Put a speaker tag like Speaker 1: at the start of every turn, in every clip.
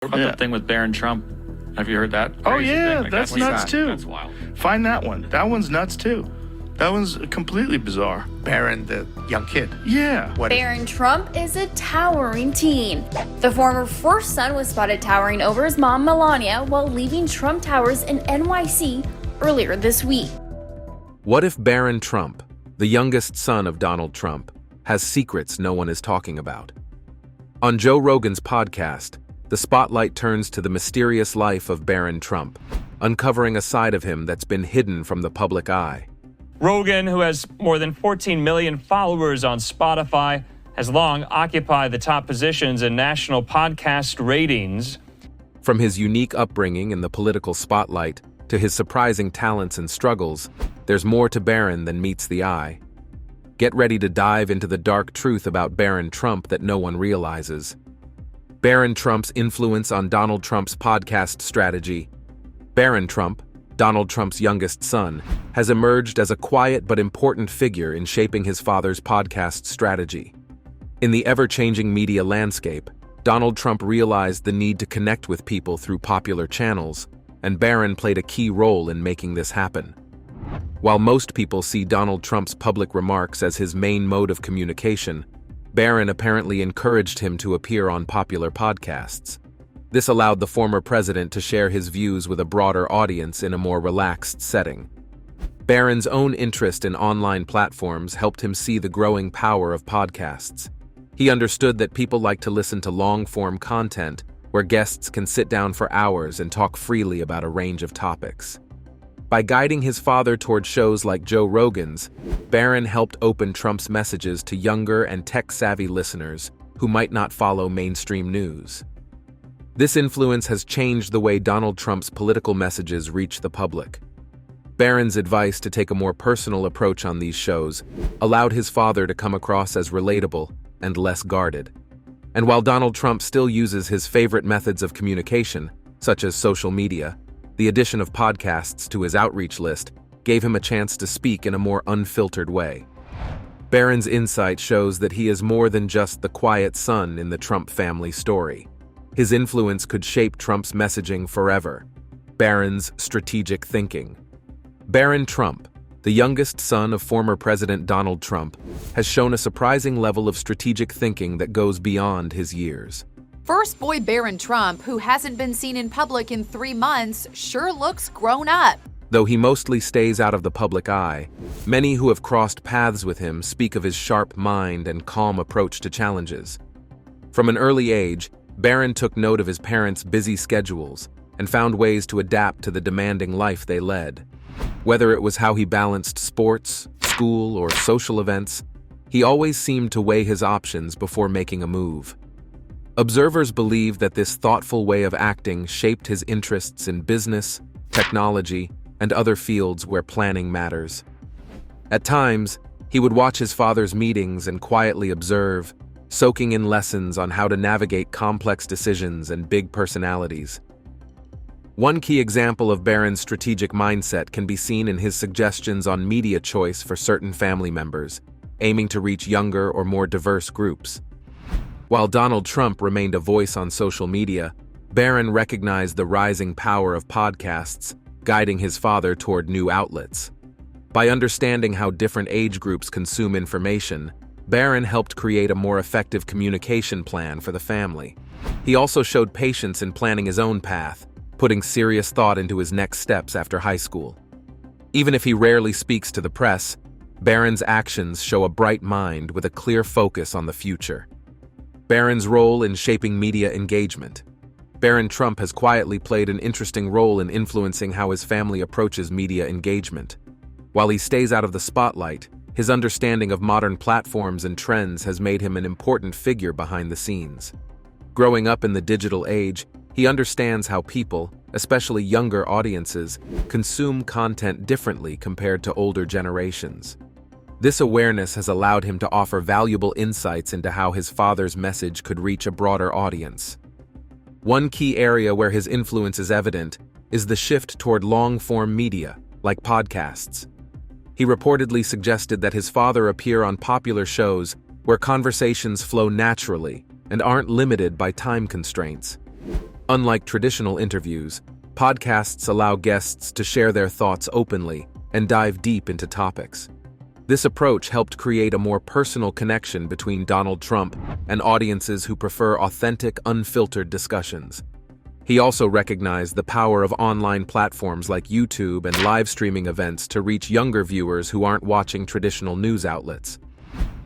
Speaker 1: What about that thing with Barron Trump? Have you heard that?
Speaker 2: Oh,
Speaker 1: crazy
Speaker 2: yeah,
Speaker 1: thing? Like,
Speaker 2: that's nuts, too.
Speaker 1: That's wild.
Speaker 2: Find that one. That one's nuts, too. That one's completely bizarre.
Speaker 3: Barron, the young kid.
Speaker 2: Yeah.
Speaker 4: Barron Trump is a towering teen. The former first son was spotted towering over his mom, Melania, while leaving Trump Towers in NYC earlier this week.
Speaker 5: What if Barron Trump, the youngest son of Donald Trump, has secrets no one is talking about? On Joe Rogan's podcast, the spotlight turns to the mysterious life of Barron Trump, uncovering a side of him that's been hidden from the public eye.
Speaker 6: Rogan, who has more than 14 million followers on Spotify, has long occupied the top positions in national podcast ratings.
Speaker 5: From his unique upbringing in the political spotlight to his surprising talents and struggles, there's more to Barron than meets the eye. Get ready to dive into the dark truth about Barron Trump that no one realizes. Barron Trump's influence on Donald Trump's podcast strategy. Barron Trump, Donald Trump's youngest son, has emerged as a quiet but important figure in shaping his father's podcast strategy. In the ever-changing media landscape, Donald Trump realized the need to connect with people through popular channels, and Barron played a key role in making this happen. While most people see Donald Trump's public remarks as his main mode of communication, Barron apparently encouraged him to appear on popular podcasts. This allowed the former president to share his views with a broader audience in a more relaxed setting. Barron's own interest in online platforms helped him see the growing power of podcasts. He understood that people like to listen to long-form content where guests can sit down for hours and talk freely about a range of topics. By guiding his father toward shows like Joe Rogan's, Barron helped open Trump's messages to younger and tech-savvy listeners who might not follow mainstream news. This influence has changed the way Donald Trump's political messages reach the public. Barron's advice to take a more personal approach on these shows allowed his father to come across as relatable and less guarded. And while Donald Trump still uses his favorite methods of communication, such as social media, the addition of podcasts to his outreach list gave him a chance to speak in a more unfiltered way. Barron's insight shows that he is more than just the quiet son in the Trump family story. His influence could shape Trump's messaging forever. Barron's strategic thinking. Barron Trump, the youngest son of former President Donald Trump, has shown a surprising level of strategic thinking that goes beyond his years.
Speaker 7: First boy Barron Trump, who hasn't been seen in public in 3 months, sure looks grown up.
Speaker 5: Though he mostly stays out of the public eye, many who have crossed paths with him speak of his sharp mind and calm approach to challenges. From an early age, Barron took note of his parents' busy schedules and found ways to adapt to the demanding life they led. Whether it was how he balanced sports, school, or social events, he always seemed to weigh his options before making a move. Observers believe that this thoughtful way of acting shaped his interests in business, technology, and other fields where planning matters. At times, he would watch his father's meetings and quietly observe, soaking in lessons on how to navigate complex decisions and big personalities. One key example of Barron's strategic mindset can be seen in his suggestions on media choice for certain family members, aiming to reach younger or more diverse groups. While Donald Trump remained a voice on social media, Barron recognized the rising power of podcasts, guiding his father toward new outlets. By understanding how different age groups consume information, Barron helped create a more effective communication plan for the family. He also showed patience in planning his own path, putting serious thought into his next steps after high school. Even if he rarely speaks to the press, Barron's actions show a bright mind with a clear focus on the future. Barron's role in shaping media engagement. Barron Trump has quietly played an interesting role in influencing how his family approaches media engagement. While he stays out of the spotlight, his understanding of modern platforms and trends has made him an important figure behind the scenes. Growing up in the digital age, he understands how people, especially younger audiences, consume content differently compared to older generations. This awareness has allowed him to offer valuable insights into how his father's message could reach a broader audience. One key area where his influence is evident is the shift toward long-form media, like podcasts. He reportedly suggested that his father appear on popular shows where conversations flow naturally and aren't limited by time constraints. Unlike traditional interviews, podcasts allow guests to share their thoughts openly and dive deep into topics. This approach helped create a more personal connection between Donald Trump and audiences who prefer authentic, unfiltered discussions. He also recognized the power of online platforms like YouTube and live streaming events to reach younger viewers who aren't watching traditional news outlets.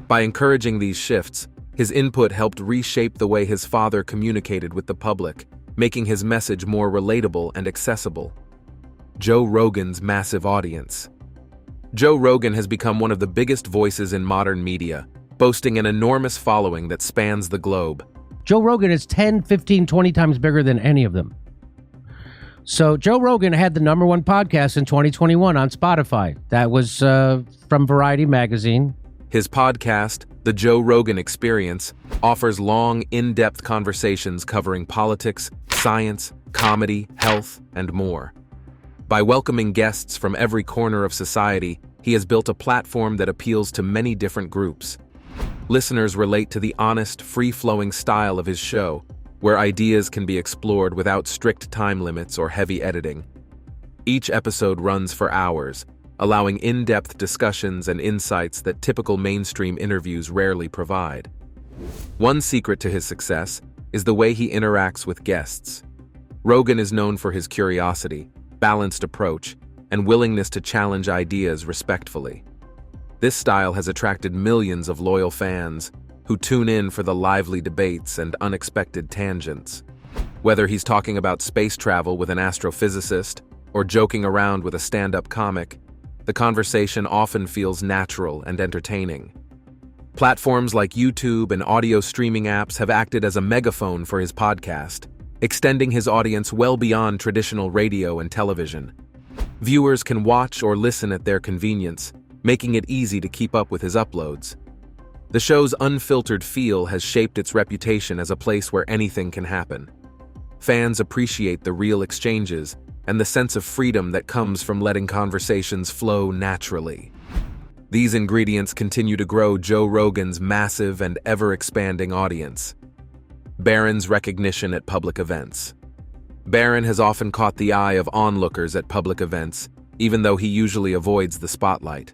Speaker 5: By encouraging these shifts, his input helped reshape the way his father communicated with the public, making his message more relatable and accessible. Joe Rogan's massive audience. Joe Rogan has become one of the biggest voices in modern media, boasting an enormous following that spans the globe.
Speaker 3: Joe Rogan is 10, 15, 20 times bigger than any of them. So Joe Rogan had the #1 podcast in 2021 on Spotify. That was from Variety magazine.
Speaker 5: His podcast, The Joe Rogan Experience, offers long, in-depth conversations covering politics, science, comedy, health, and more. By welcoming guests from every corner of society, he has built a platform that appeals to many different groups. Listeners relate to the honest, free-flowing style of his show, where ideas can be explored without strict time limits or heavy editing. Each episode runs for hours, allowing in-depth discussions and insights that typical mainstream interviews rarely provide. One secret to his success is the way he interacts with guests. Rogan is known for his curiosity, balanced approach, and willingness to challenge ideas respectfully. This style has attracted millions of loyal fans who tune in for the lively debates and unexpected tangents. Whether he's talking about space travel with an astrophysicist or joking around with a stand-up comic, the conversation often feels natural and entertaining. Platforms like YouTube and audio streaming apps have acted as a megaphone for his podcast, extending his audience well beyond traditional radio and television. Viewers can watch or listen at their convenience, making it easy to keep up with his uploads. The show's unfiltered feel has shaped its reputation as a place where anything can happen. Fans appreciate the real exchanges and the sense of freedom that comes from letting conversations flow naturally. These ingredients continue to grow Joe Rogan's massive and ever-expanding audience. Barron's recognition at public events. Barron has often caught the eye of onlookers at public events, even though he usually avoids the spotlight.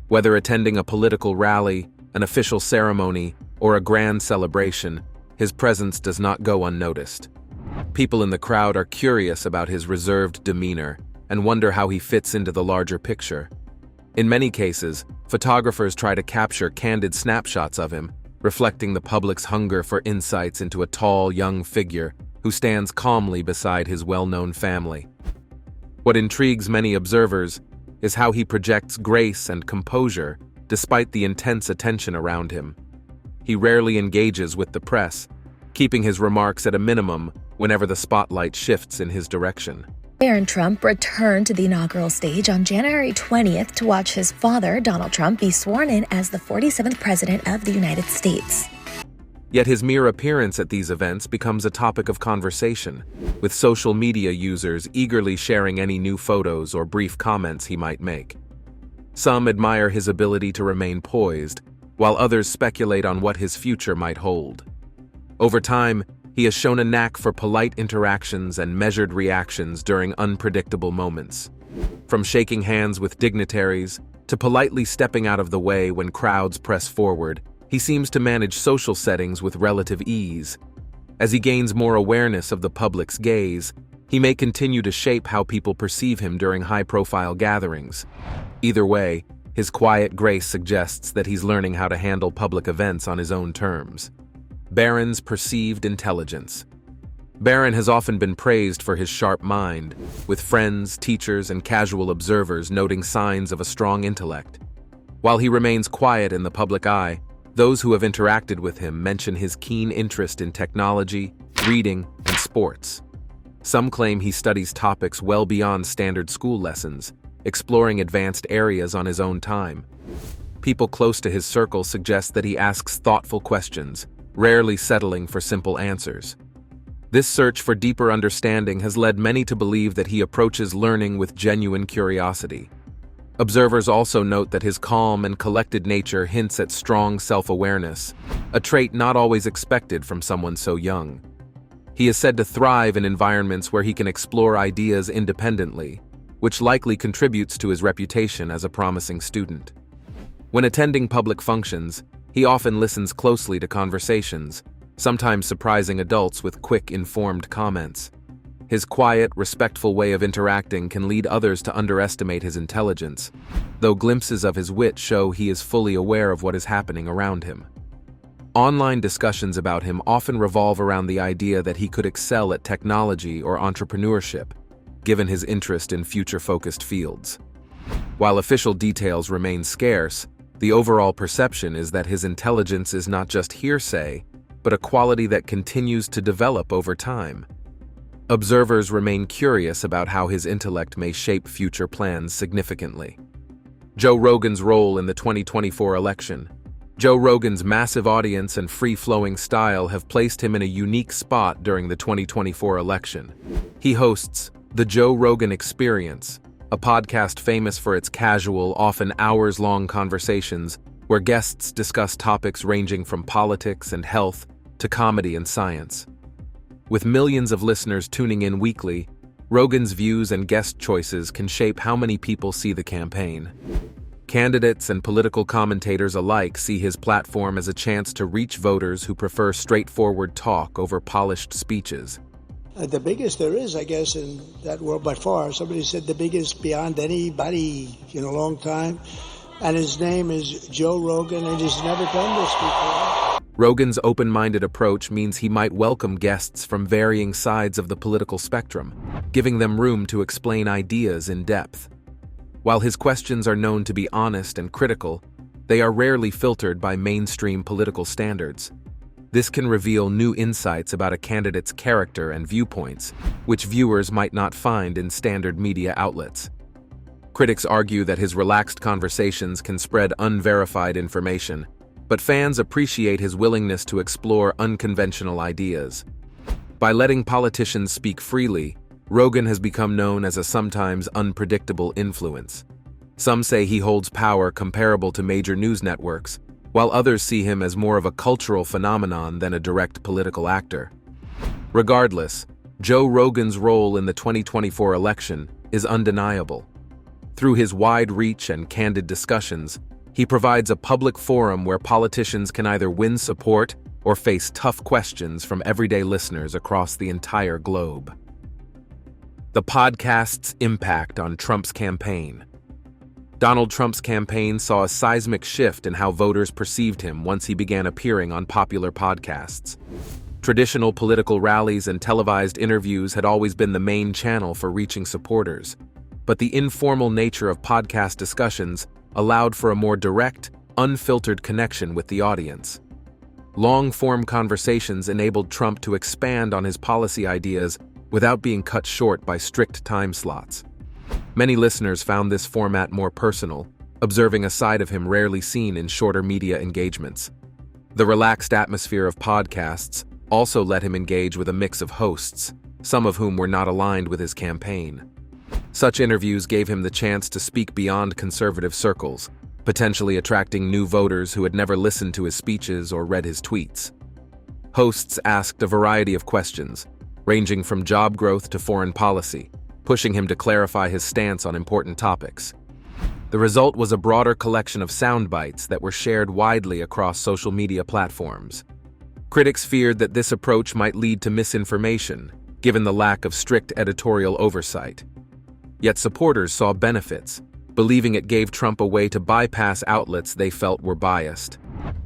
Speaker 5: Whether attending a political rally, an official ceremony, or a grand celebration, his presence does not go unnoticed. People in the crowd are curious about his reserved demeanor and wonder how he fits into the larger picture. In many cases, photographers try to capture candid snapshots of him, reflecting the public's hunger for insights into a tall, young figure who stands calmly beside his well-known family. What intrigues many observers is how he projects grace and composure despite the intense attention around him. He rarely engages with the press, keeping his remarks at a minimum whenever the spotlight shifts in his direction.
Speaker 8: Barron Trump returned to the inaugural stage on January 20th to watch his father, Donald Trump, be sworn in as the 47th President of the United States.
Speaker 5: Yet his mere appearance at these events becomes a topic of conversation, with social media users eagerly sharing any new photos or brief comments he might make. Some admire his ability to remain poised, while others speculate on what his future might hold. Over time, he has shown a knack for polite interactions and measured reactions during unpredictable moments. From shaking hands with dignitaries to politely stepping out of the way when crowds press forward, he seems to manage social settings with relative ease. As he gains more awareness of the public's gaze, he may continue to shape how people perceive him during high-profile gatherings. Either way, his quiet grace suggests that he's learning how to handle public events on his own terms. Barron's perceived intelligence. Barron has often been praised for his sharp mind, with friends, teachers, and casual observers noting signs of a strong intellect. While he remains quiet in the public eye, those who have interacted with him mention his keen interest in technology, reading, and sports. Some claim he studies topics well beyond standard school lessons, exploring advanced areas on his own time. People close to his circle suggest that he asks thoughtful questions, rarely settling for simple answers. This search for deeper understanding has led many to believe that he approaches learning with genuine curiosity. Observers also note that his calm and collected nature hints at strong self-awareness, a trait not always expected from someone so young. He is said to thrive in environments where he can explore ideas independently, which likely contributes to his reputation as a promising student. When attending public functions, he often listens closely to conversations, sometimes surprising adults with quick, informed comments. His quiet, respectful way of interacting can lead others to underestimate his intelligence, though glimpses of his wit show he is fully aware of what is happening around him. Online discussions about him often revolve around the idea that he could excel at technology or entrepreneurship, given his interest in future-focused fields. While official details remain scarce, the overall perception is that his intelligence is not just hearsay, but a quality that continues to develop over time. Observers remain curious about how his intellect may shape future plans significantly. Joe Rogan's role in the 2024 election. Joe Rogan's massive audience and free-flowing style have placed him in a unique spot during the 2024 election. He hosts The Joe Rogan Experience, a podcast famous for its casual, often hours-long conversations where guests discuss topics ranging from politics and health to comedy and science. With millions of listeners tuning in weekly, Rogan's views and guest choices can shape how many people see the campaign. Candidates and political commentators alike see his platform as a chance to reach voters who prefer straightforward talk over polished speeches.
Speaker 9: The biggest there is, I guess, in that world by far. Somebody said the biggest beyond anybody in a long time. And his name is Joe Rogan, and he's never done this before.
Speaker 5: Rogan's open-minded approach means he might welcome guests from varying sides of the political spectrum, giving them room to explain ideas in depth. While his questions are known to be honest and critical, they are rarely filtered by mainstream political standards. This can reveal new insights about a candidate's character and viewpoints, which viewers might not find in standard media outlets. Critics argue that his relaxed conversations can spread unverified information, but fans appreciate his willingness to explore unconventional ideas. By letting politicians speak freely, Rogan has become known as a sometimes unpredictable influence. Some say he holds power comparable to major news networks, while others see him as more of a cultural phenomenon than a direct political actor. Regardless, Joe Rogan's role in the 2024 election is undeniable. Through his wide reach and candid discussions, he provides a public forum where politicians can either win support or face tough questions from everyday listeners across the entire globe. The podcast's impact on Trump's campaign. Donald Trump's campaign saw a seismic shift in how voters perceived him once he began appearing on popular podcasts. Traditional political rallies and televised interviews had always been the main channel for reaching supporters, but the informal nature of podcast discussions allowed for a more direct, unfiltered connection with the audience. Long-form conversations enabled Trump to expand on his policy ideas without being cut short by strict time slots. Many listeners found this format more personal, observing a side of him rarely seen in shorter media engagements. The relaxed atmosphere of podcasts also let him engage with a mix of hosts, some of whom were not aligned with his campaign. Such interviews gave him the chance to speak beyond conservative circles, potentially attracting new voters who had never listened to his speeches or read his tweets. Hosts asked a variety of questions, ranging from job growth to foreign policy, pushing him to clarify his stance on important topics. The result was a broader collection of sound bites that were shared widely across social media platforms. Critics feared that this approach might lead to misinformation, given the lack of strict editorial oversight. Yet supporters saw benefits, believing it gave Trump a way to bypass outlets they felt were biased.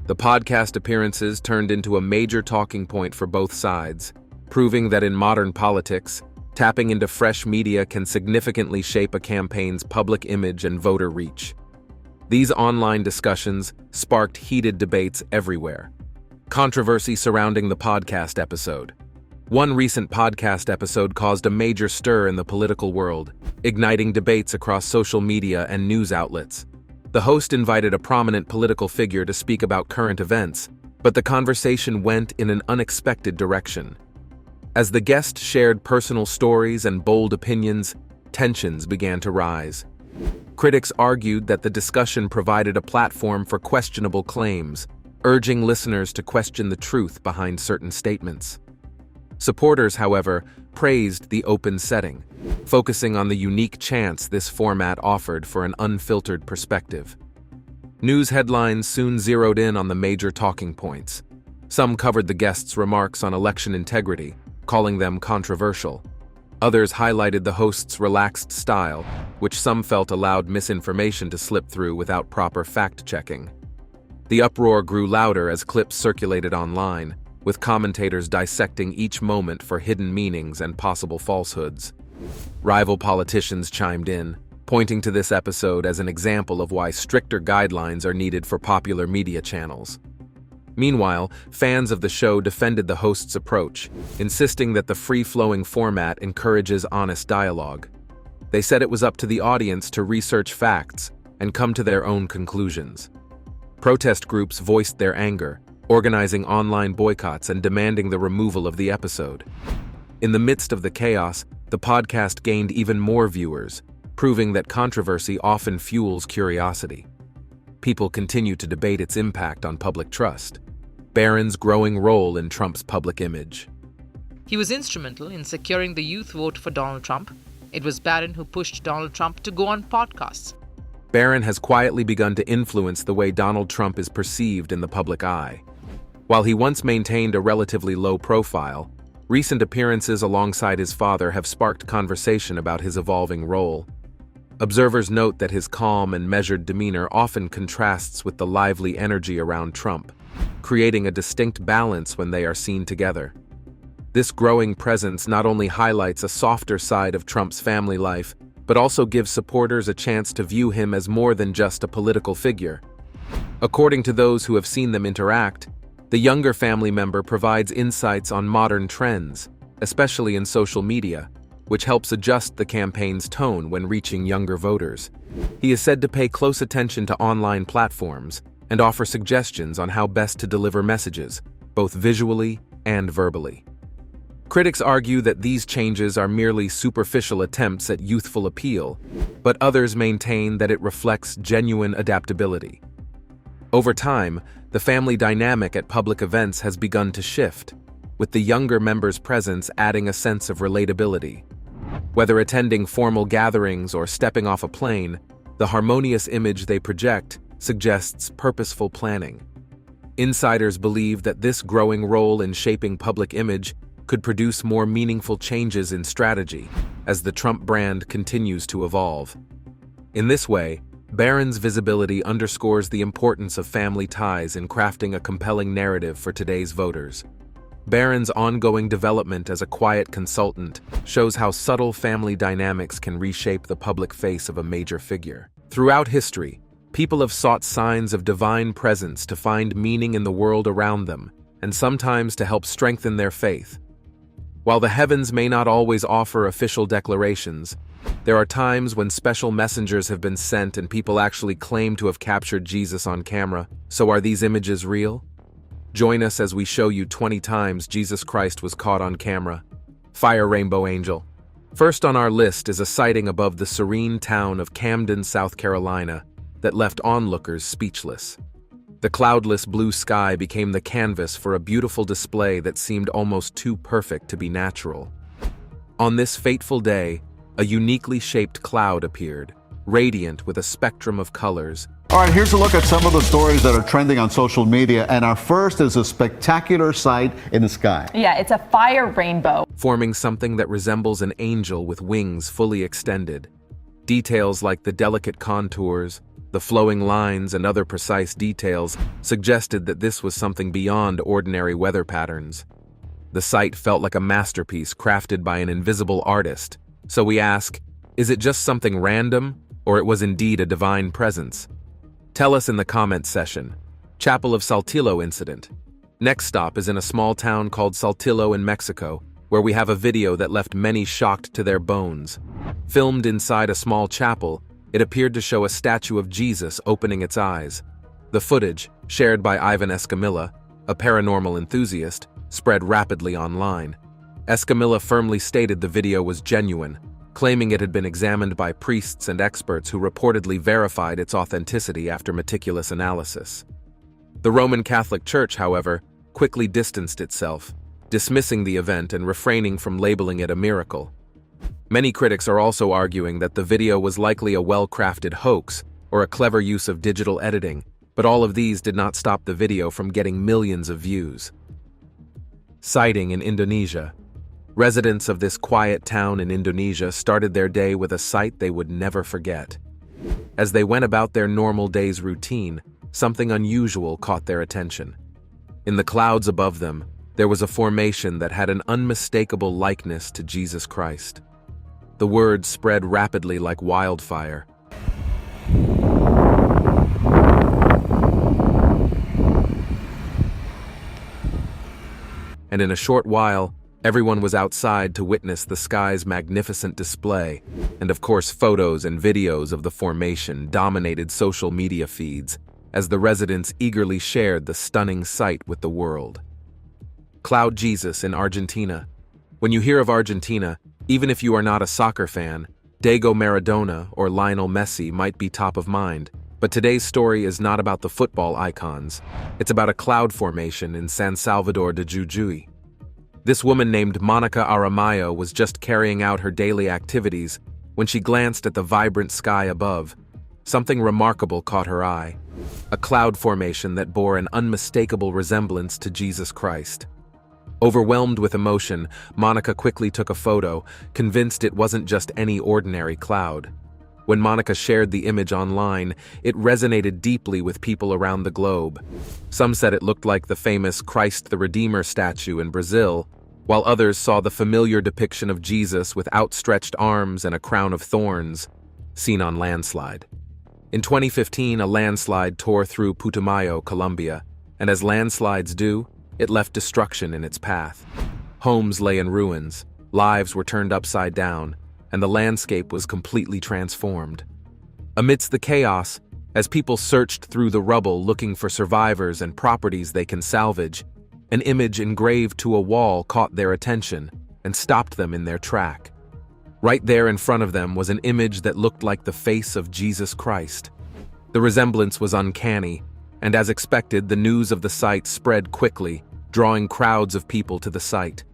Speaker 5: The podcast appearances turned into a major talking point for both sides, proving that in modern politics, tapping into fresh media can significantly shape a campaign's public image and voter reach. These online discussions sparked heated debates everywhere. Controversy surrounding the podcast episode. One recent podcast episode caused a major stir in the political world, igniting debates across social media and news outlets. The host invited a prominent political figure to speak about current events, but the conversation went in an unexpected direction. As the guest shared personal stories and bold opinions, tensions began to rise. Critics argued that the discussion provided a platform for questionable claims, urging listeners to question the truth behind certain statements. Supporters, however, praised the open setting, focusing on the unique chance this format offered for an unfiltered perspective. News headlines soon zeroed in on the major talking points. Some covered the guests' remarks on election integrity, calling them controversial. Others highlighted the host's relaxed style, which some felt allowed misinformation to slip through without proper fact-checking. The uproar grew louder as clips circulated online, with commentators dissecting each moment for hidden meanings and possible falsehoods. Rival politicians chimed in, pointing to this episode as an example of why stricter guidelines are needed for popular media channels. Meanwhile, fans of the show defended the host's approach, insisting that the free-flowing format encourages honest dialogue. They said it was up to the audience to research facts and come to their own conclusions. Protest groups voiced their anger, organizing online boycotts and demanding the removal of the episode. In the midst of the chaos, the podcast gained even more viewers, proving that controversy often fuels curiosity. People continue to debate its impact on public trust. Barron's growing role in Trump's public image.
Speaker 10: He was instrumental in securing the youth vote for Donald Trump. It was Barron who pushed Donald Trump to go on podcasts.
Speaker 5: Barron has quietly begun to influence the way Donald Trump is perceived in the public eye. While he once maintained a relatively low profile, recent appearances alongside his father have sparked conversation about his evolving role. Observers note that his calm and measured demeanor often contrasts with the lively energy around Trump, creating a distinct balance when they are seen together. This growing presence not only highlights a softer side of Trump's family life, but also gives supporters a chance to view him as more than just a political figure. According to those who have seen them interact, the younger family member provides insights on modern trends, especially in social media, which helps adjust the campaign's tone when reaching younger voters. He is said to pay close attention to online platforms and offer suggestions on how best to deliver messages, both visually and verbally. Critics argue that these changes are merely superficial attempts at youthful appeal, but others maintain that it reflects genuine adaptability. Over time, the family dynamic at public events has begun to shift, with the younger members' presence adding a sense of relatability. Whether attending formal gatherings or stepping off a plane, the harmonious image they project suggests purposeful planning. Insiders believe that this growing role in shaping public image could produce more meaningful changes in strategy as the Trump brand continues to evolve. In this way, Barron's visibility underscores the importance of family ties in crafting a compelling narrative for today's voters. Barron's ongoing development as a quiet consultant shows how subtle family dynamics can reshape the public face of a major figure. Throughout history, people have sought signs of divine presence to find meaning in the world around them, and sometimes to help strengthen their faith. While the heavens may not always offer official declarations, there are times when special messengers have been sent and people actually claim to have captured Jesus on camera. So are these images real? Join us as we show you 20 times Jesus Christ was caught on camera. Fire Rainbow Angel. First on our list is a sighting above the serene town of Camden, South Carolina, that left onlookers speechless. The cloudless blue sky became the canvas for a beautiful display that seemed almost too perfect to be natural. On this fateful day, a uniquely shaped cloud appeared, radiant with a spectrum of colors.
Speaker 11: All right, here's a look at some of the stories that are trending on social media, and our first is a spectacular sight in the sky.
Speaker 12: Yeah, it's a fire rainbow,
Speaker 5: forming something that resembles an angel with wings fully extended. Details like the delicate contours, the flowing lines, and other precise details suggested that this was something beyond ordinary weather patterns. The sight felt like a masterpiece crafted by an invisible artist. So we ask, is it just something random, or it was indeed a divine presence? Tell us in the comments section. Chapel of Saltillo incident. Next stop is in a small town called Saltillo in Mexico, where we have a video that left many shocked to their bones. Filmed inside a small chapel, it appeared to show a statue of Jesus opening its eyes. The footage, shared by Ivan Escamilla, a paranormal enthusiast, spread rapidly online. Escamilla firmly stated the video was genuine, claiming it had been examined by priests and experts who reportedly verified its authenticity after meticulous analysis. The Roman Catholic Church, however, quickly distanced itself, dismissing the event and refraining from labeling it a miracle. Many critics are also arguing that the video was likely a well-crafted hoax or a clever use of digital editing, but all of these did not stop the video from getting millions of views. Sighting in Indonesia. Residents of this quiet town in Indonesia started their day with a sight they would never forget. As they went about their normal day's routine, something unusual caught their attention. In the clouds above them, there was a formation that had an unmistakable likeness to Jesus Christ. The word spread rapidly like wildfire. And in a short while, everyone was outside to witness the sky's magnificent display, and of course photos and videos of the formation dominated social media feeds as the residents eagerly shared the stunning sight with the world. Cloud Jesus in Argentina. When you hear of Argentina, even if you are not a soccer fan, Diego Maradona or Lionel Messi might be top of mind. But today's story is not about the football icons. It's about a cloud formation in San Salvador de Jujuy. This woman named Monica Aramayo was just carrying out her daily activities when she glanced at the vibrant sky above. Something remarkable caught her eye, a cloud formation that bore an unmistakable resemblance to Jesus Christ. Overwhelmed with emotion, Monica quickly took a photo, convinced it wasn't just any ordinary cloud. When Monica shared the image online, it resonated deeply with people around the globe. Some said it looked like the famous Christ the Redeemer statue in Brazil, while others saw the familiar depiction of Jesus with outstretched arms and a crown of thorns, seen on landslide. In 2015, a landslide tore through Putumayo, Colombia, and as landslides do, it left destruction in its path. Homes lay in ruins, lives were turned upside down, and the landscape was completely transformed. Amidst the chaos, as people searched through the rubble looking for survivors and properties they can salvage, an image engraved to a wall caught their attention and stopped them in their track. Right there in front of them was an image that looked like the face of Jesus Christ. The resemblance was uncanny, and as expected, the news of the sight spread quickly, drawing crowds of people to the site.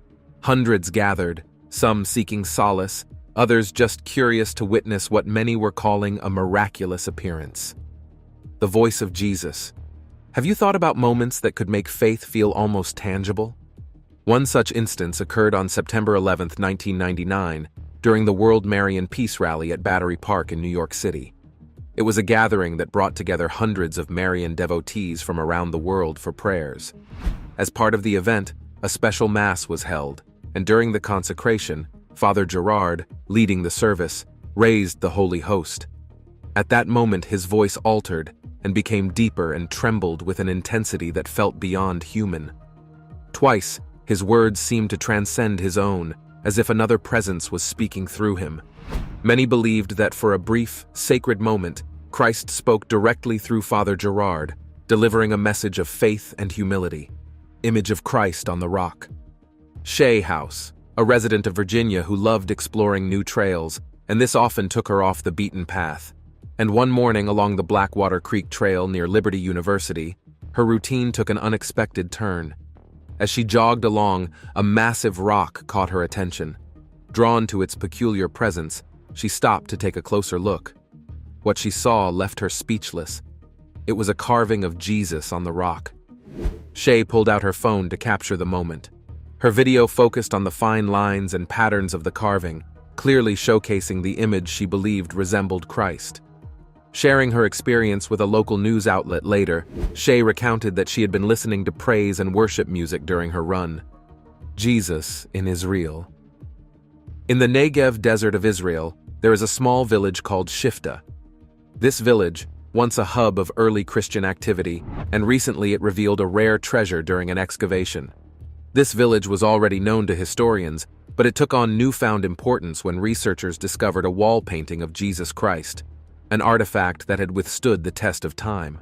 Speaker 5: Hundreds gathered, some seeking solace, others just curious to witness what many were calling a miraculous appearance. The voice of Jesus. Have you thought about moments that could make faith feel almost tangible? One such instance occurred on September 11, 1999, during the World Marian Peace Rally at Battery Park in New York City. It was a gathering that brought together hundreds of Marian devotees from around the world for prayers. As part of the event, a special Mass was held, and during the consecration, Father Gerard, leading the service, raised the Holy Host. At that moment, his voice altered and became deeper and trembled with an intensity that felt beyond human. Twice, his words seemed to transcend his own, as if another presence was speaking through him. Many believed that for a brief, sacred moment, Christ spoke directly through Father Gerard, delivering a message of faith and humility. Image of Christ on the rock. Shea House, a resident of Virginia who loved exploring new trails, and this often took her off the beaten path. And one morning along the Blackwater Creek Trail near Liberty University, her routine took an unexpected turn. As she jogged along, a massive rock caught her attention. Drawn to its peculiar presence, she stopped to take a closer look. What she saw left her speechless. It was a carving of Jesus on the rock. Shea pulled out her phone to capture the moment. Her video focused on the fine lines and patterns of the carving, clearly showcasing the image she believed resembled Christ. Sharing her experience with a local news outlet later, Shea recounted that she had been listening to praise and worship music during her run. Jesus in Israel. In the Negev desert of Israel, there is a small village called Shifta. This village, once a hub of early Christian activity, and recently it revealed a rare treasure during an excavation. This village was already known to historians, but it took on newfound importance when researchers discovered a wall painting of Jesus Christ, an artifact that had withstood the test of time.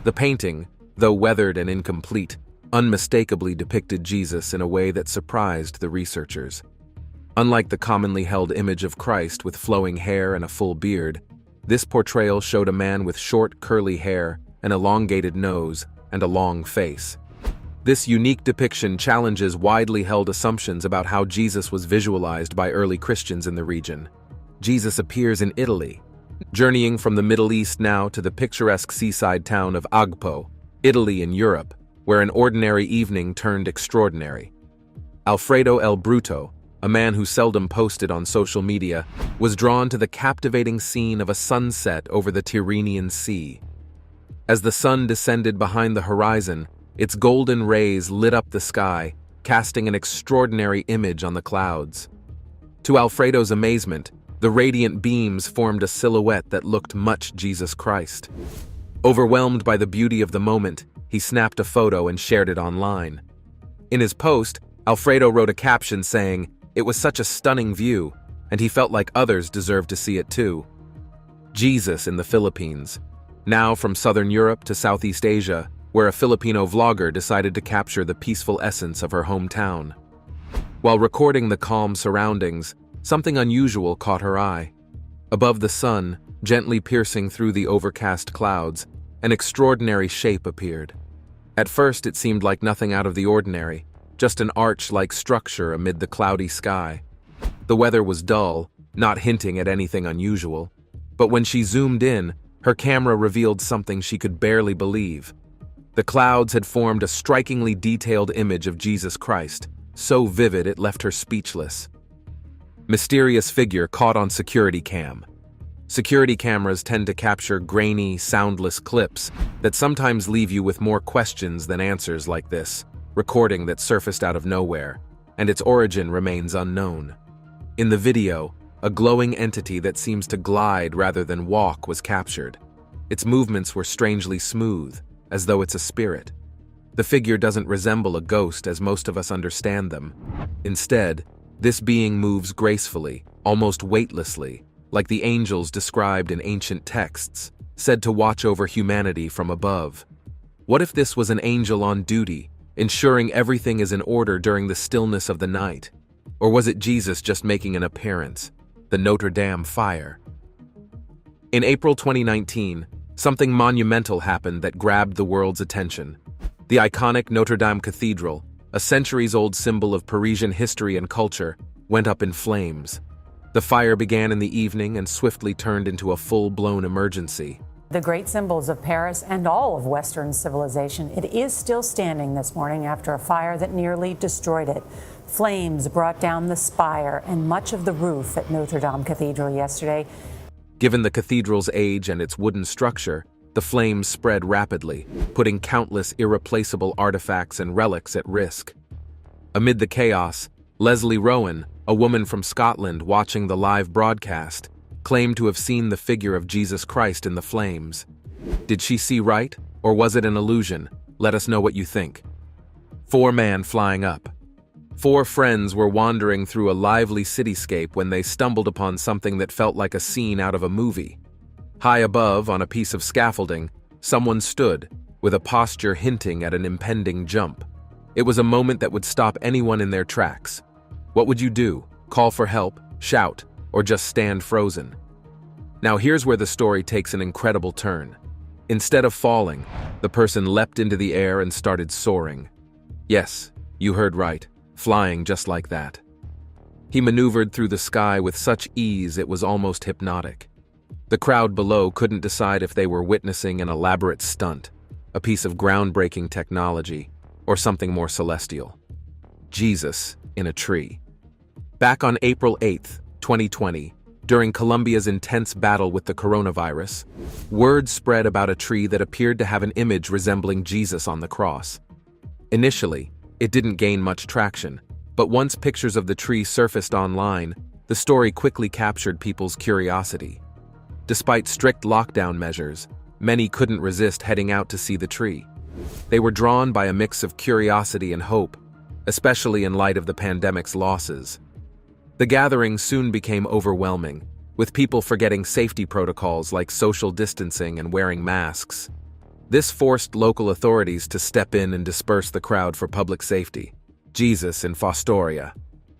Speaker 5: The painting, though weathered and incomplete, unmistakably depicted Jesus in a way that surprised the researchers. Unlike the commonly held image of Christ with flowing hair and a full beard, this portrayal showed a man with short, curly hair, an elongated nose, and a long face. This unique depiction challenges widely held assumptions about how Jesus was visualized by early Christians in the region. Jesus appears in Italy, journeying from the Middle East now to the picturesque seaside town of Agpo, Italy in Europe, where an ordinary evening turned extraordinary. Alfredo El Bruto, a man who seldom posted on social media, was drawn to the captivating scene of a sunset over the Tyrrhenian Sea. As the sun descended behind the horizon, its golden rays lit up the sky, casting an extraordinary image on the clouds. To Alfredo's amazement, the radiant beams formed a silhouette that looked much Jesus Christ. Overwhelmed by the beauty of the moment, he snapped a photo and shared it online. In his post, Alfredo wrote a caption saying, "It was such a stunning view, and he felt like others deserved to see it too." Jesus in the Philippines. Now from Southern Europe to Southeast Asia, where a Filipino vlogger decided to capture the peaceful essence of her hometown. While recording the calm surroundings, something unusual caught her eye. Above the sun, gently piercing through the overcast clouds, an extraordinary shape appeared. At first it seemed like nothing out of the ordinary, just an arch-like structure amid the cloudy sky. The weather was dull, not hinting at anything unusual, but when she zoomed in, her camera revealed something she could barely believe. The clouds had formed a strikingly detailed image of Jesus Christ, so vivid it left her speechless. Mysterious figure caught on security cam. Security cameras tend to capture grainy, soundless clips that sometimes leave you with more questions than answers like this, recording that surfaced out of nowhere, and its origin remains unknown. In the video, a glowing entity that seems to glide rather than walk was captured. Its movements were strangely smooth, as though it's a spirit. The figure doesn't resemble a ghost as most of us understand them. Instead, this being moves gracefully, almost weightlessly, like the angels described in ancient texts, said to watch over humanity from above. What if this was an angel on duty, ensuring everything is in order during the stillness of the night? Or was it Jesus just making an appearance, the Notre Dame fire? In April 2019, something monumental happened that grabbed the world's attention. The iconic Notre Dame Cathedral, a centuries-old symbol of Parisian history and culture, went up in flames. The fire began in the evening and swiftly turned into a full-blown emergency.
Speaker 13: The great symbols of Paris and all of Western civilization, it is still standing this morning after a fire that nearly destroyed it. Flames brought down the spire and much of the roof at Notre Dame Cathedral yesterday.
Speaker 5: Given the cathedral's age and its wooden structure, the flames spread rapidly, putting countless irreplaceable artifacts and relics at risk. Amid the chaos, Leslie Rowan, a woman from Scotland watching the live broadcast, claimed to have seen the figure of Jesus Christ in the flames. Did she see right, or was it an illusion? Let us know what you think. 4-man flying up. 4 friends were wandering through a lively cityscape when they stumbled upon something that felt like a scene out of a movie. High above, on a piece of scaffolding, someone stood, with a posture hinting at an impending jump. It was a moment that would stop anyone in their tracks. What would you do? Call for help, shout, or just stand frozen? Now here's where the story takes an incredible turn. Instead of falling, the person leapt into the air and started soaring. Yes, you heard right, flying just like that. He maneuvered through the sky with such ease it was almost hypnotic. The crowd below couldn't decide if they were witnessing an elaborate stunt, a piece of groundbreaking technology, or something more celestial. Jesus in a tree. Back on April 8, 2020, during Colombia's intense battle with the coronavirus, word spread about a tree that appeared to have an image resembling Jesus on the cross. Initially, it didn't gain much traction, but once pictures of the tree surfaced online, the story quickly captured people's curiosity. Despite strict lockdown measures, many couldn't resist heading out to see the tree. They were drawn by a mix of curiosity and hope, especially in light of the pandemic's losses. The gathering soon became overwhelming, with people forgetting safety protocols like social distancing and wearing masks. This forced local authorities to step in and disperse the crowd for public safety. Jesus in Fostoria.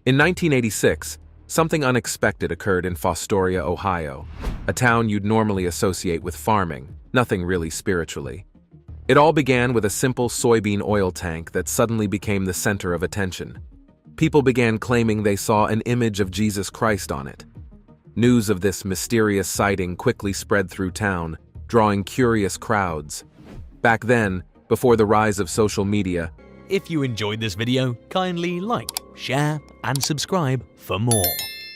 Speaker 5: In 1986, something unexpected occurred in Fostoria, Ohio, a town you'd normally associate with farming, nothing really spiritually. It all began with a simple soybean oil tank that suddenly became the center of attention. People began claiming they saw an image of Jesus Christ on it. News of this mysterious sighting quickly spread through town, drawing curious crowds. Back then, before the rise of social media,
Speaker 14: if you enjoyed this video, kindly like, share, and subscribe for more.